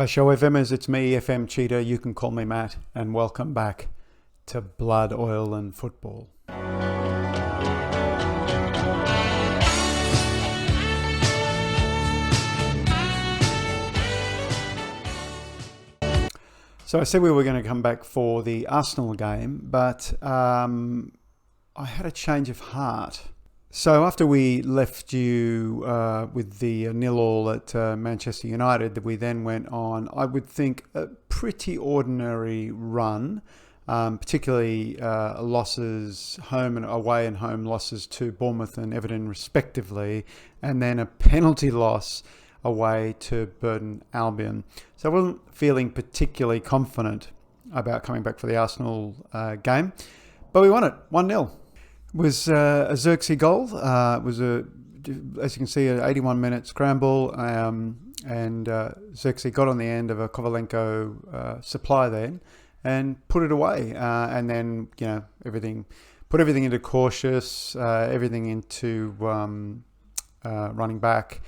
Show FMers, it's me, FM Cheetah. You can call me Matt, and welcome back to Blood, Oil and Football. So I said we were going to come back for the Arsenal game, but I had a change of heart. So after we left you with the 0-0 at Manchester United, we then went on, I would think, a pretty ordinary run, particularly losses home and away and home losses to Bournemouth and Everton respectively, and then a penalty loss away to Burton Albion. So I wasn't feeling particularly confident about coming back for the Arsenal game, but we won it 1-0. It was a Xerxes goal. It was, as you can see, an 81-minute scramble, and Xerxes got on the end of a Kovalenko supply then and put it away. And then, put everything into cautious, everything into running back,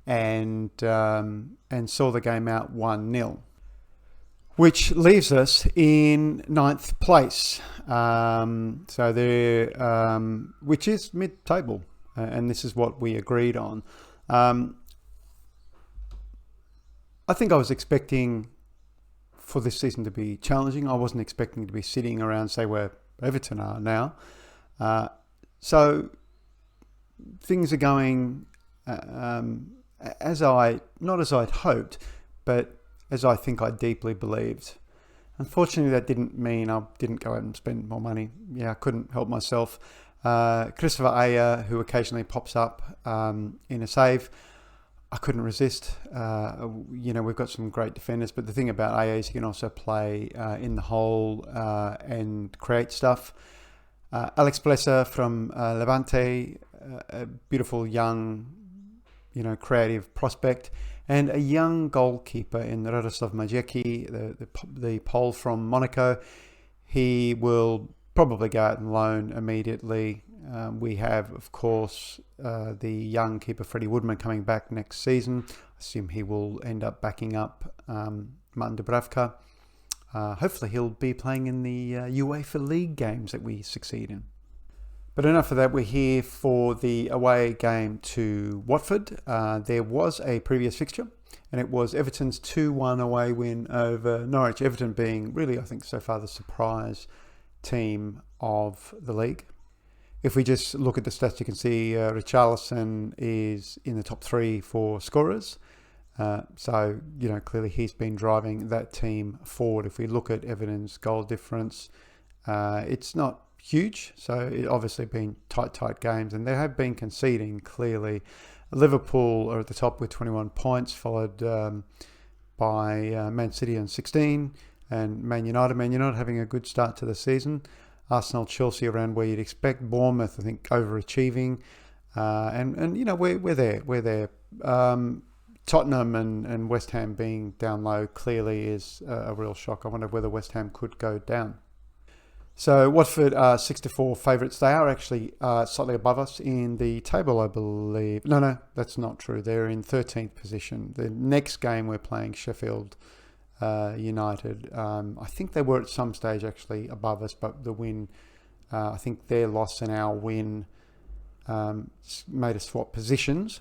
and saw the game out 1-0. Which leaves us in 9th place. So they're, which is mid-table, and this is what we agreed on. I think I was expecting for this season to be challenging. I wasn't expecting to be sitting around, say, where Everton are now. So things are going not as I'd hoped, but as I think I deeply believed. Unfortunately, that didn't mean I didn't go out and spend more money. I couldn't help myself. Christopher Ayer, who occasionally pops up in a save, I couldn't resist. We've got some great defenders, but the thing about Ayer is he can also play in the hole and create stuff. Alex Blesser from Levante, a beautiful young, creative prospect. And a young goalkeeper in Radoslav Majecki, the Pole from Monaco. He will probably go out on loan immediately. We have, of course, the young keeper Freddie Woodman coming back next season. I assume he will end up backing up Martin Dubravka. Hopefully he'll be playing in the UEFA League games that we succeed in. But enough of that, we're here for the away game to Watford. There was a previous fixture, and it was Everton's 2-1 away win over Norwich. Everton being really, I think, so far the surprise team of the league. If we just look at the stats, you can see Richarlison is in the top 3 for scorers. So, clearly he's been driving that team forward. If we look at Everton's goal difference, it's not huge, so it obviously been tight games, and they have been conceding clearly. Liverpool are at the top with 21 points, followed by Man City on 16, and Man United having a good start to the season. Arsenal, Chelsea around where you'd expect. Bournemouth, I think, overachieving, and we're there. Tottenham and West Ham being down low clearly is a real shock. I wonder whether West Ham could go down. So Watford are 6-4 favourites. They are actually slightly above us in the table, I believe. No, that's not true. They're in 13th position. The next game we're playing Sheffield United. I think they were at some stage actually above us, but the win, I think their loss and our win made us swap positions.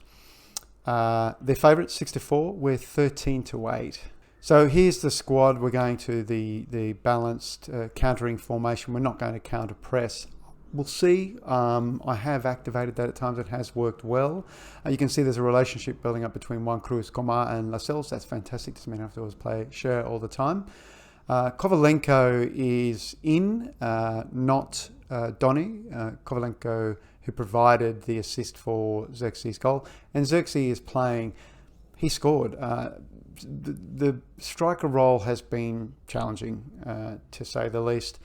They're favourites 6-4. We're 13-8. So here's the squad. We're going to the balanced countering formation. We're not going to counter press. We'll see. I have activated that at times. It has worked well. You can see there's a relationship building up between Juan Cruz, Coman and Lascelles. That's fantastic. Doesn't mean I have to always share all the time. Kovalenko is in, not Donny. Kovalenko, who provided the assist for Xerxes' goal. And Xerxes is playing. He scored. The striker role has been challenging, to say the least.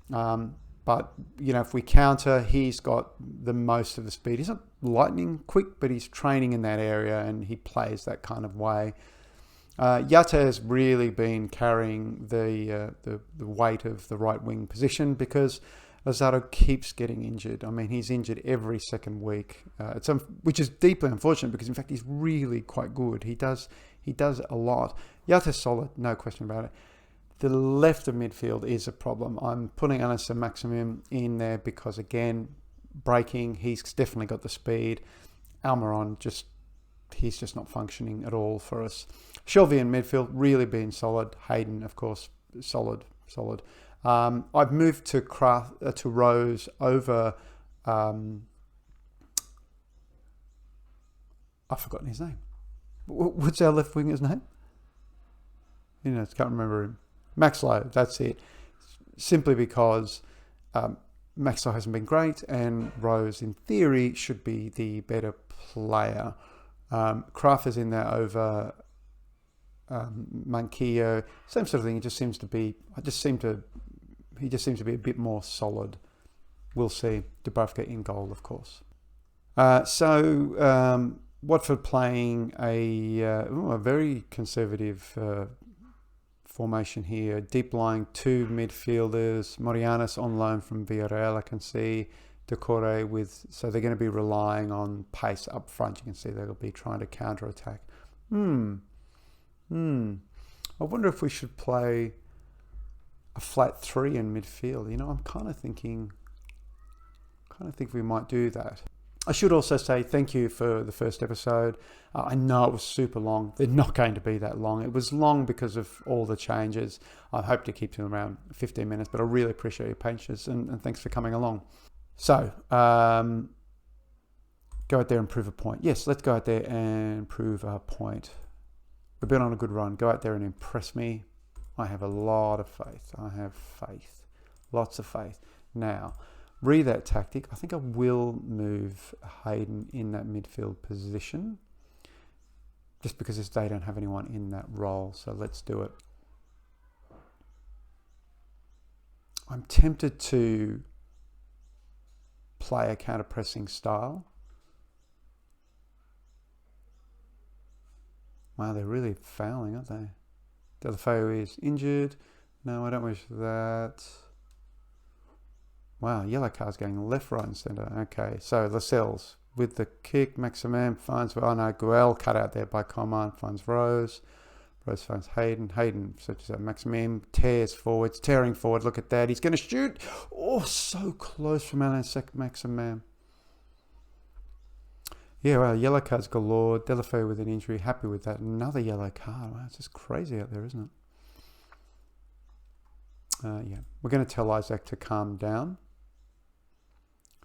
But, if we counter, he's got the most of the speed. He's not lightning quick, but he's training in that area and he plays that kind of way. Yatta has really been carrying the weight of the right wing position because Lozado keeps getting injured. I mean, he's injured every second week, which is deeply unfortunate because, in fact, he's really quite good. He does a lot. Yatta's solid, no question about it. The left of midfield is a problem. I'm putting Anas and Maximum in there because, again, breaking, he's definitely got the speed. Almiron, he's just not functioning at all for us. Shelby in midfield, really being solid. Hayden, of course, solid. I've moved to Rose over... I've forgotten his name. What's our left winger's name? Can't remember him. Max Lowe, that's it. Simply because Max Lowe hasn't been great, and Rose, in theory, should be the better player. Kraft is in there over Manquillo. Same sort of thing. He just seems to be a bit more solid. We'll see. Dubravka in goal, of course. Watford playing a very conservative formation here. Deep lying two midfielders. Morianis on loan from Villarreal, I can see. Decore so they're going to be relying on pace up front. You can see they'll be trying to counter-attack. I wonder if we should play a flat three in midfield. I'm kind of think we might do that. I should also say thank you for the first episode. I know it was super long. They're not going to be that long. It was long because of all the changes. I hope to keep them around 15 minutes, but I really appreciate your patience and thanks for coming along. So, go out there and prove a point. Yes, let's go out there and prove a point. We've been on a good run. Go out there and impress me. I have a lot of faith. Lots of faith. Now, read that tactic. I think I will move Hayden in that midfield position just because they don't have anyone in that role. So let's do it. I'm tempted to play a counter-pressing style. Wow, they're really fouling, aren't they? Delafeu is injured. No, I don't wish that. Wow, yellow card's going left, right and centre. Okay, so Lascelles with the kick. Maximum finds... Oh no, Guel cut out there by Coman. Finds Rose. Rose finds Hayden. Hayden searches out Maximum. Tearing forward. Look at that. He's going to shoot. Oh, so close from Alan Maximum. Yeah, well, yellow cards galore. Delafeu with an injury. Happy with that. Another yellow card. Wow, it's just crazy out there, isn't it? Yeah, we're going to tell Isaac to calm down.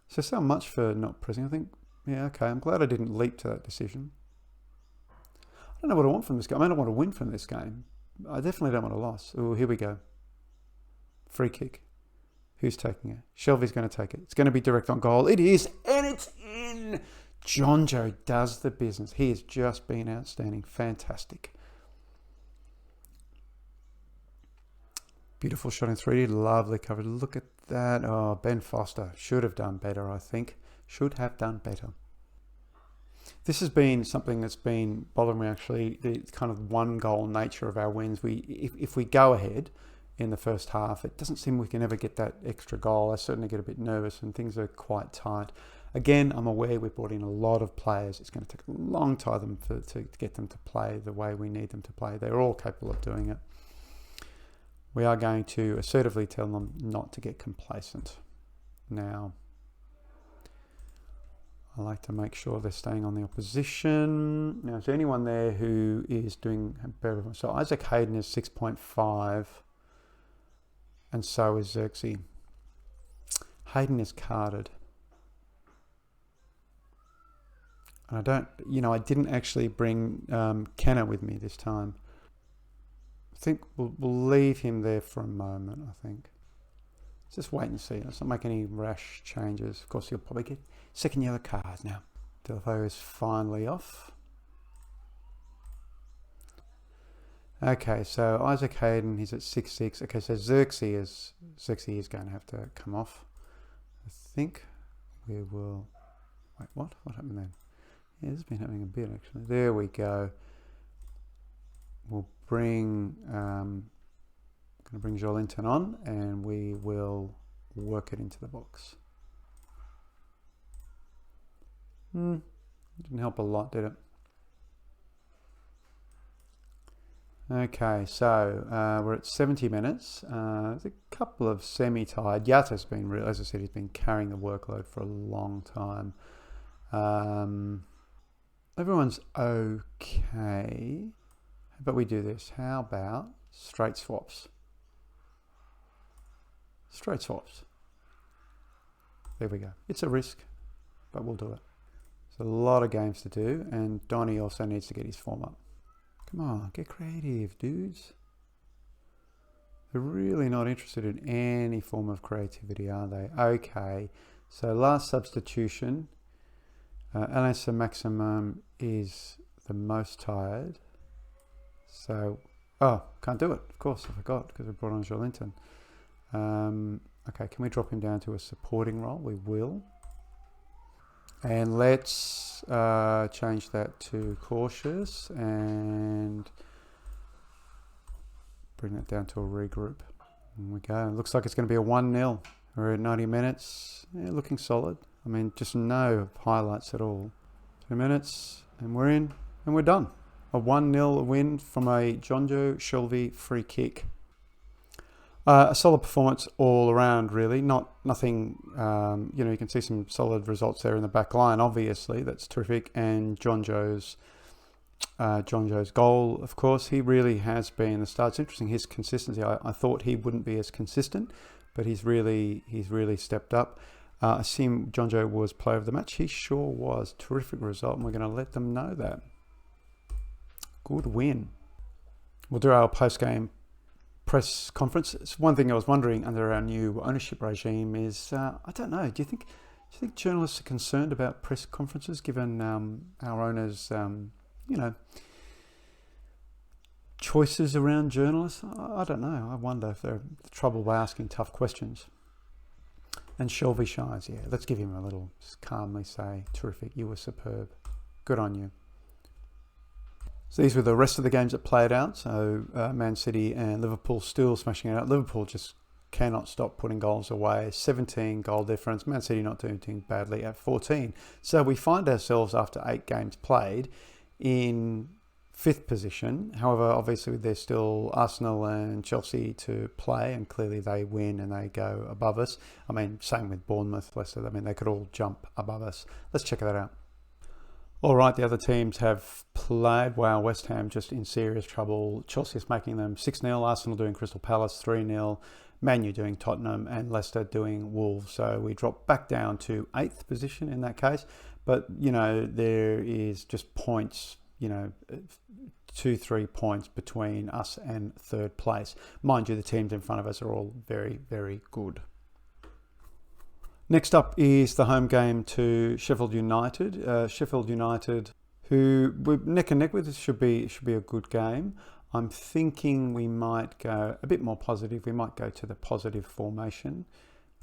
So much for not pressing. I think, yeah, okay. I'm glad I didn't leap to that decision. I don't know what I want from this game. I don't want to win from this game. I definitely don't want a loss. Oh, here we go. Free kick. Who's taking it? Shelby's going to take it. It's going to be direct on goal. It is, and it's in. John Joe does the business. He has just been outstanding. Fantastic. Beautiful shot in 3D. Lovely coverage. Look at that. Oh, Ben Foster should have done better, I think. Should have done better. This has been something that's been bothering me, actually, the kind of one goal nature of our wins. If we go ahead in the first half, it doesn't seem we can ever get that extra goal. I certainly get a bit nervous and things are quite tight. Again, I'm aware we've brought in a lot of players. It's going to take a long time to get them to play the way we need them to play. They're all capable of doing it. We are going to assertively tell them not to get complacent. Now, I like to make sure they're staying on the opposition. Now, is there anyone there who is doing better? So Isaac Hayden is 6.5, and so is Xerxes. Hayden is carded. And I didn't actually bring Kenna with me this time. I think we'll leave him there for a moment, I think. Just wait and see. Let's not make any rash changes. Of course, he'll probably get second yellow card now. Delafeu is finally off. Okay, so Isaac Hayden, he's at 6'6". Okay, so Xerxes is going to have to come off. I think we will... Wait, what? What happened then? Yeah, this has been happening a bit, actually. There we go. We'll bring... going to bring Joelinton on, and we will work it into the box. Didn't help a lot, did it? Okay, so we're at 70 minutes. There's a couple of semi-tired. Yata's been, as I said, he's been carrying the workload for a long time. Everyone's okay. How about we do this? How about straight swaps? Straight swaps. There we go. It's a risk, but we'll do it. There's a lot of games to do, and Donny also needs to get his form up. Come on, get creative, dudes. They're really not interested in any form of creativity, are they? Okay, so last substitution. LS maximum is the most tired. So, can't do it. Of course, I forgot because we brought on Jolinton. Okay, can we drop him down to a supporting role? We will. And let's change that to cautious and bring that down to a regroup. There we go. It looks like it's going to be a 1-0. We're at 90 minutes. Yeah, looking solid. I mean, just no highlights at all. 2 minutes and we're in and we're done. A 1-0 win from a Jonjo Shelvey free kick. A solid performance all around, really. Nothing. You can see some solid results there in the back line. Obviously, that's terrific. And Jonjo's goal, of course, he really has been the star. It's interesting his consistency. I thought he wouldn't be as consistent, but he's really stepped up. I assume Jonjo was player of the match. He sure was. Terrific result, and we're going to let them know that. Good win. We'll do our post-game press conference. It's one thing I was wondering under our new ownership regime is, I don't know, do you think journalists are concerned about press conferences given our owners, choices around journalists? I don't know. I wonder if they're trouble by asking tough questions. And Shelvey shines. Yeah, let's give him a little, just calmly say, terrific, you were superb. Good on you. So these were the rest of the games that played out. So Man City and Liverpool still smashing it out. Liverpool just cannot stop putting goals away. 17 goal difference. Man City not doing badly at 14. So we find ourselves after 8 games played in 5th position. However, obviously there's still Arsenal and Chelsea to play, and clearly they win and they go above us. I mean, same with Bournemouth, Leicester. I mean, they could all jump above us. Let's check that out. All right, the other teams have played. Wow, West Ham just in serious trouble. Chelsea is making them 6-0. Arsenal doing Crystal Palace 3-0. Man U doing Tottenham, and Leicester doing Wolves. So we drop back down to 8th position in that case. But, there is just points, 2-3 points between us and 3rd place. Mind you, the teams in front of us are all very, very good. Next up is the home game to Sheffield United. Sheffield United, who we're neck and neck with, should be a good game. I'm thinking we might go a bit more positive. We might go to the positive formation.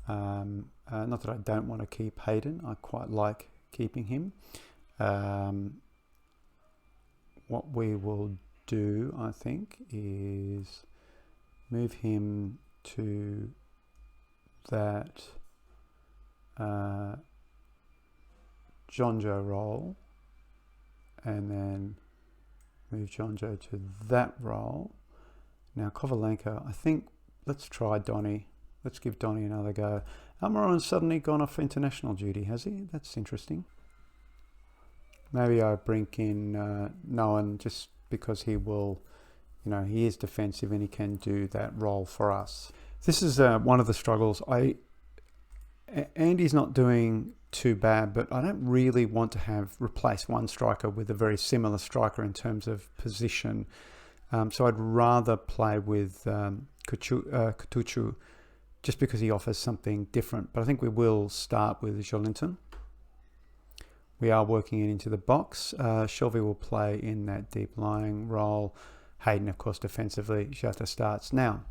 Not that I don't want to keep Hayden. I quite like keeping him. What we will do, I think, is move him to that Jonjo role, and then move Jonjo to that role. Now Kovalenko, I think let's try Donny. Let's give Donny another go. Almiron's suddenly gone off international duty, has he? That's interesting. Maybe I bring in Noan just because he will, he is defensive and he can do that role for us. This is one of the struggles. Andy's not doing too bad, but I don't really want to replace one striker with a very similar striker in terms of position. So I'd rather play with Kutucu just because he offers something different. But I think we will start with Jolinton. We are working it into the box. Shelvey will play in that deep lying role. Hayden, of course, defensively. Jota starts. Now,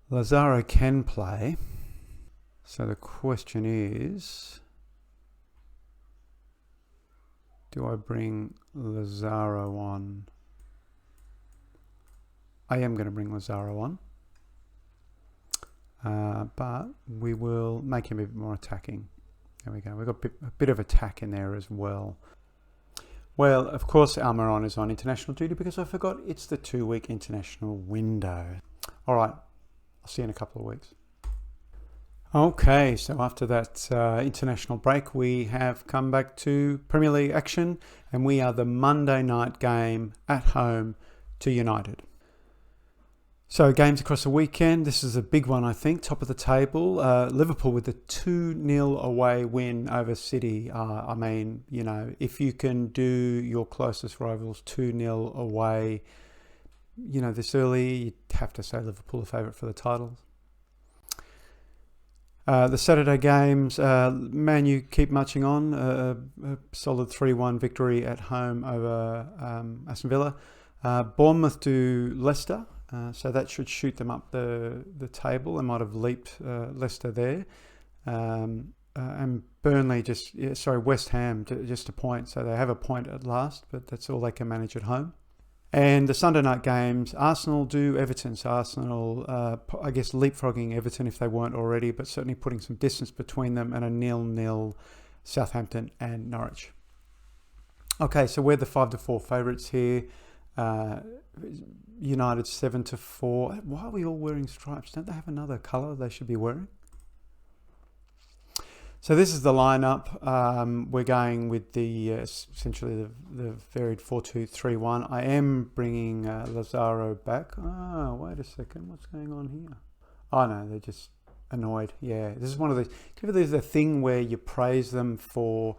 Lazaro can play. So the question is, do I bring Lazaro on? I am going to bring Lazaro on. But we will make him a bit more attacking. There we go. We've got a bit of attack in there as well. Well, of course, Almiron is on international duty because I forgot it's the 2-week international window. All right, I'll see you in a couple of weeks. Okay, so after that international break, we have come back to Premier League action, and we are the Monday night game at home to United. So games across the weekend. This is a big one, I think. Top of the table. Liverpool with a 2-0 away win over City. I mean, you know, if you can do your closest rivals 2-0 away, you know, this early, you'd have to say Liverpool are favourite for the titles. The Saturday games, Man U keep marching on. A solid 3-1 victory at home over Aston Villa. Bournemouth to Leicester. So that should shoot them up the table. They might have leaped Leicester there. And Burnley West Ham just a point. So they have a point at last, but that's all they can manage at home. And the Sunday night games, Arsenal do Everton. So Arsenal, I guess, leapfrogging Everton if they weren't already, but certainly putting some distance between them, and a 0-0 Southampton and Norwich. Okay, so we're the 5-4 favourites here. United 7-4. Why are we all wearing stripes? Don't they have another colour they should be wearing? So this is the lineup. We're going with the essentially the varied 4-2-3-1. I am bringing Lazaro back. Oh, wait a second. What's going on here? Oh no, they're just annoyed. Yeah, this is one of those. There's a thing where you praise them for.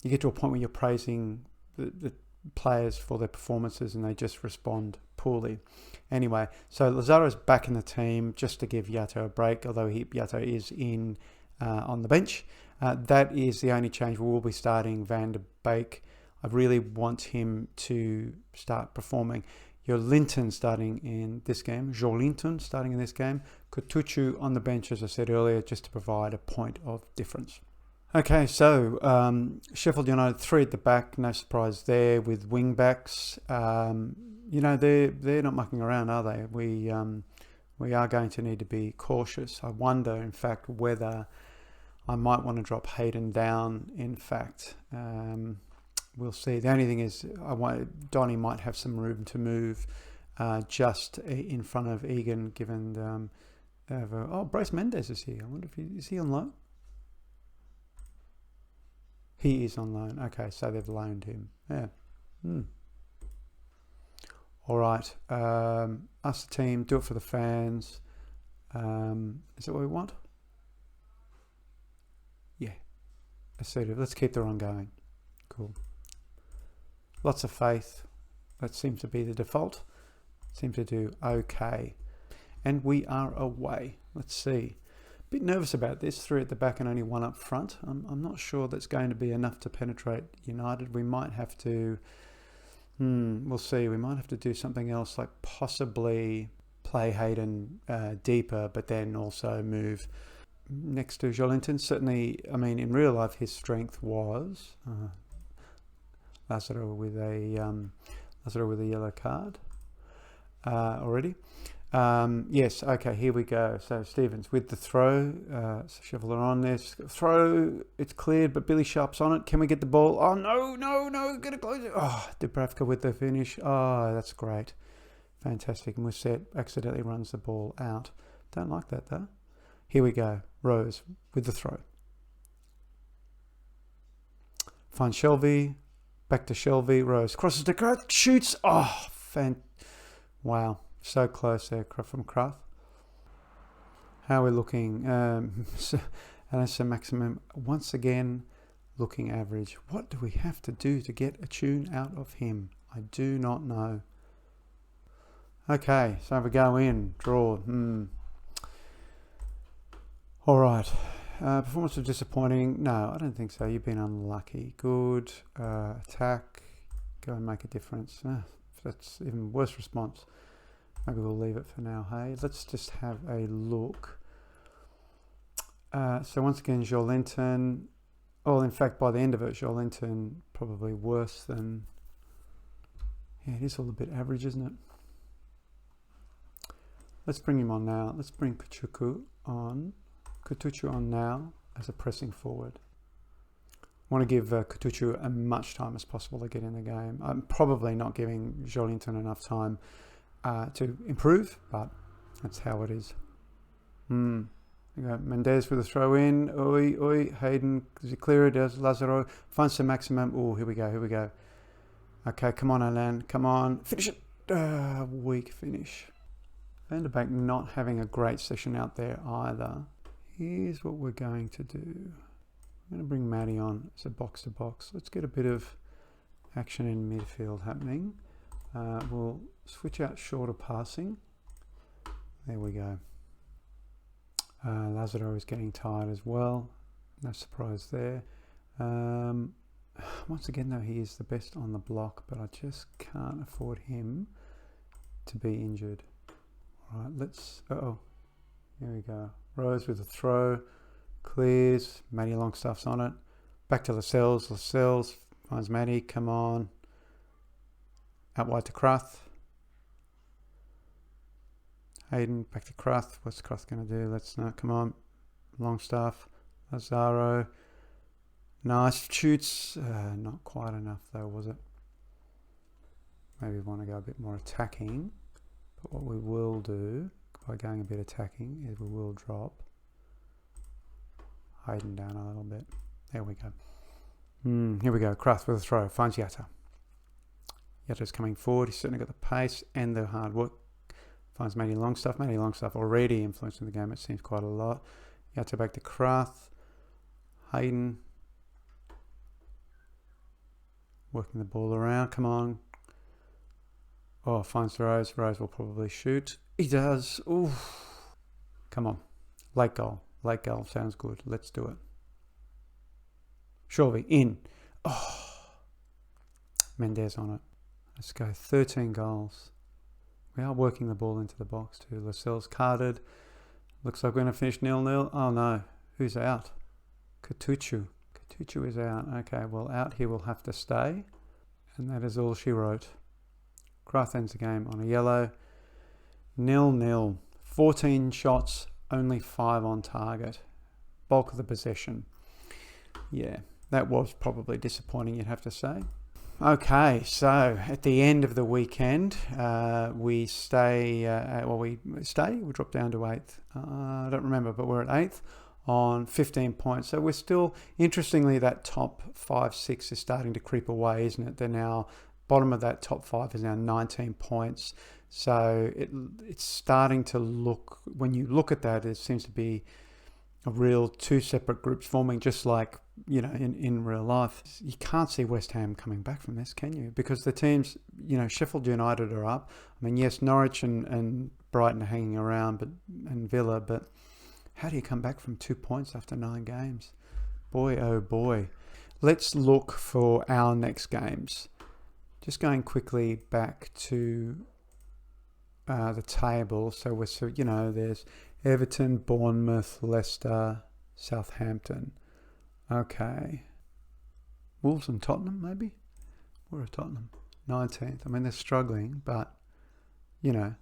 You get to a point where you're praising the players for their performances, and they just respond poorly. Anyway, so Lazaro's back in the team just to give Yato a break, although Yato is in on the bench. That is the only change. We will be starting Van de Beek. I really want him to start performing. Joelinton starting in this game. Kutucu on the bench, as I said earlier, just to provide a point of difference. Okay, so Sheffield United 3 at the back, no surprise there with wing backs. You know, they're not mucking around, are they? We are going to need to be cautious. I wonder, in fact, whether I might want to drop Hayden down. In fact, we'll see. The only thing is, Donny might have some room to move just in front of Egan, given Bryce Mendes is here. I wonder if is he on loan? He is on loan. Okay, so they've loaned him. Yeah. All right. Us, the team, do it for the fans. Is that what we want? Yeah. Assertive. Let's keep the run going. Cool. Lots of faith. That seems to be the default. Seem to do okay. And we are away. Let's see. Bit nervous about this. 3 at the back and only 1 up front. I'm not sure that's going to be enough to penetrate United. We might have to we'll see. We might have to do something else, like possibly play Hayden deeper, but then also move next to Joelinton. Certainly, I mean, in real life, his strength was Lazaro with a yellow card already. Yes, okay, here we go. So Stevens with the throw. So Sheffield are on this. Throw, it's cleared, but Billy Sharp's on it. Can we get the ball? Oh, no, get it closer. Oh, Dubravka with the finish. Oh, that's great. Fantastic. Musset accidentally runs the ball out. Don't like that, though. Here we go. Rose with the throw. Finds Shelvey. Back to Shelvey. Rose crosses to Kraft. Shoots. Oh, wow. So close there from Kraft. How are we looking? Alistair Maximum, once again, looking average. What do we have to do to get a tune out of him? I do not know. Okay, so we go in. Draw. All right. Performance was disappointing. No, I don't think so. You've been unlucky. Good. Attack. Go and make a difference. That's even worse response. Maybe we'll leave it for now, hey? Let's just have a look. So once again, Joelinton. Well, in fact, by the end of it, Joelinton probably worse than... Yeah, it is all a bit average, isn't it? Let's bring him on now. Let's bring Kutucu on now as a pressing forward. want to give Kutucu as much time as possible to get in the game. I'm probably not giving Jolinton enough time to improve, but that's how it is. We got Mendez with a throw in. Oi. Hayden, does he clear it? Does Lazaro? Finds some maximum. Oh, here we go. Okay, come on, Alan. Come on. Finish it. Weak finish. Van der Beek not having a great session out there either. Here's what we're going to do. I'm going to bring Matty on as a box-to-box. Let's get a bit of action in midfield happening. We'll switch out shorter passing. There we go. Lazaro is getting tired as well. No surprise there. Once again, though, he is the best on the block, but I just can't afford him to be injured. All right, let's... Here we go. Rose with a throw. Clears. Matty Longstaff's on it. Back to Lascelles. Lascelles finds Matty. Come on. Out wide to Cruth. Hayden, back to Cruth. What's Cruth going to do? Let's know. Come on. Longstaff. Lazaro. Nice. Shoots. Not quite enough though, was it? Maybe we want to go a bit more attacking. But what we will do by going a bit attacking is we will drop Hayden down a little bit. There we go. Here we go. Cruth with a throw. Finds Yatta. Yatta's coming forward. He's certainly got the pace and the hard work. Finds Matty Longstaff. Matty Longstaff already influencing the game, it seems, quite a lot. Yatta back to Cruth. Hayden. Working the ball around. Come on. Oh, finds Rose. Rose will probably shoot. He does. Ooh. Come on. Late goal. Late goal. Sounds good. Let's do it. Shorvey. In. Oh. Mendez on it. Let's go. 13 goals. We are working the ball into the box too. Lascelles carded. Looks like we're going to finish 0-0. Oh no. Who's out? Kutucu. Kutucu is out. Okay, well, out here will have to stay. And that is all she wrote. Cruth ends the game on a yellow. 0-0. 14 shots, only 5 on target. Bulk of the possession. Yeah, that was probably disappointing, you'd have to say. Okay, so at the end of the weekend, we stay, we drop down to 8th. I don't remember, but we're at 8th on 15 points. So we're still, interestingly, that top 5, 6 is starting to creep away, isn't it? They're now, bottom of that top 5 is now 19 points. So it's starting to look, when you look at that, it seems to be a real 2 separate groups forming, just like, you know, in real life. You can't see West Ham coming back from this, can you? Because the teams, you know, Sheffield United are up. I mean, yes, Norwich and Brighton are hanging around, and Villa, but how do you come back from 2 points after 9 games? Boy, oh boy. Let's look for our next games. Just going quickly back to the table. So you know, there's Everton, Bournemouth, Leicester, Southampton. Okay. Wolves and Tottenham, maybe? We're at Tottenham. 19th. I mean, they're struggling, but, you know,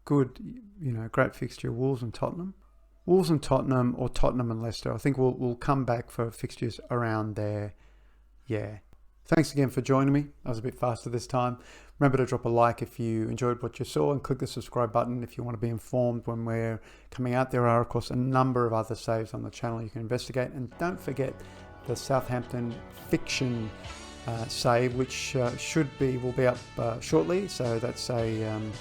good, you know, great fixture. Wolves and Tottenham. Wolves and Tottenham, or Tottenham and Leicester. I think we'll come back for fixtures around there. Yeah. Thanks again for joining me. I was a bit faster this time. Remember to drop a like if you enjoyed what you saw, and click the subscribe button if you want to be informed when we're coming out. There are, of course, a number of other saves on the channel you can investigate. And don't forget the Southampton fiction save, which will be up shortly. So that's I'm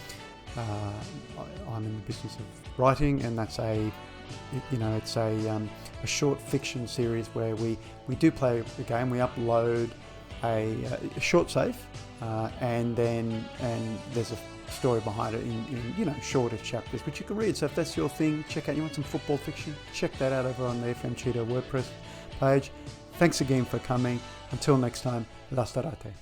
in the business of writing, and that's it's a short fiction series where we do play the game. We upload a short save, and there's a story behind it in shorter chapters, which you can read. So if that's your thing, check out. You want some football fiction? Check that out over on the FM20 WordPress page. Thanks again for coming. Until next time, la starate.